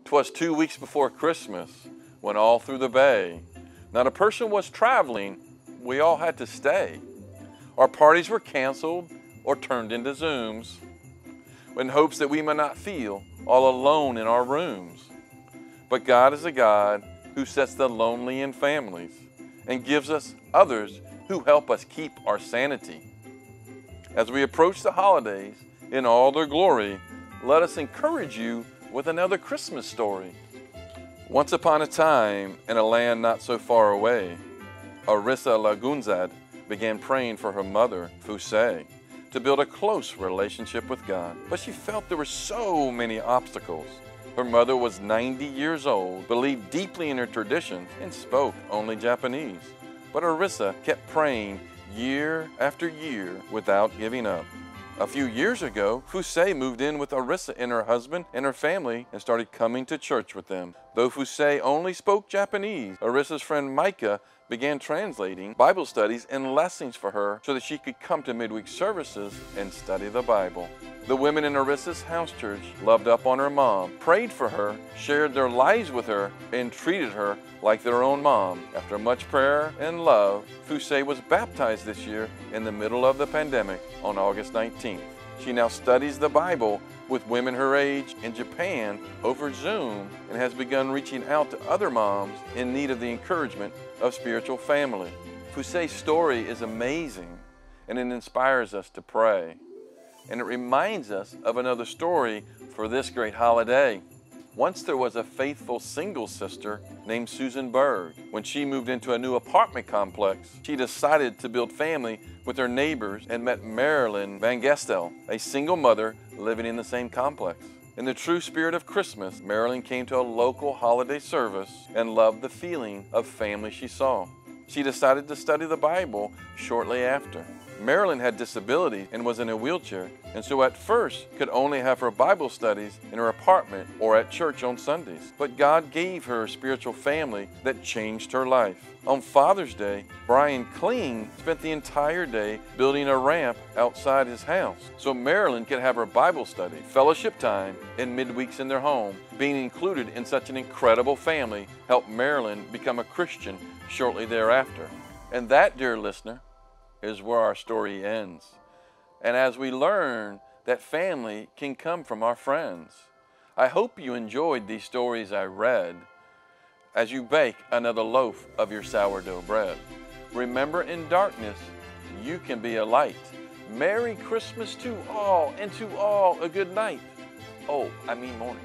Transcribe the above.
'Twas 2 weeks before Christmas, when all through the bay, not a person was traveling, we all had to stay. Our parties were canceled or turned into Zooms, in hopes that we might not feel all alone in our rooms. But God is a God who sets the lonely in families and gives us others who help us keep our sanity. As we approach the holidays in all their glory, let us encourage you with another Christmas story. Once upon a time, in a land not so far away, Arissa Lagunzad began praying for her mother, Fusay, to build a close relationship with God. But she felt there were so many obstacles. Her mother was 90 years old, believed deeply in her traditions, and spoke only Japanese. But Arissa kept praying year after year without giving up. A few years ago, Fusay moved in with Arissa and her husband and her family and started coming to church with them. Though Fusay only spoke Japanese, Arissa's friend Micah began translating Bible studies and lessons for her so that she could come to midweek services and study the Bible. The women in Arissa's house church loved up on her mom, prayed for her, shared their lives with her, and treated her like their own mom. After much prayer and love, Fusay was baptized this year in the middle of the pandemic on August 19th. She now studies the Bible with women her age in Japan over Zoom and has begun reaching out to other moms in need of the encouragement of spiritual family. Fusay's story is amazing, and it inspires us to pray. And it reminds us of another story for this great holiday. Once there was a faithful single sister named Susan Berg. When she moved into a new apartment complex, she decided to build family with her neighbors and met Marilyn Van Gestel, a single mother living in the same complex. In the true spirit of Christmas, Marilyn came to a local holiday service and loved the feeling of family she saw. She decided to study the Bible shortly after. Marilyn had disabilities and was in a wheelchair, and so at first could only have her Bible studies in her apartment or at church on Sundays. But God gave her a spiritual family that changed her life. On Father's Day, Brian Kling spent the entire day building a ramp outside his house so Marilyn could have her Bible study, fellowship time, and midweeks in their home. Being included in such an incredible family helped Marilyn become a Christian shortly thereafter. And that, dear listener, is where our story ends. And as we learn that family can come from our friends, I hope you enjoyed these stories I read as you bake another loaf of your sourdough bread. Remember, in darkness, you can be a light. Merry Christmas to all, and to all a good night. Oh, I mean morning.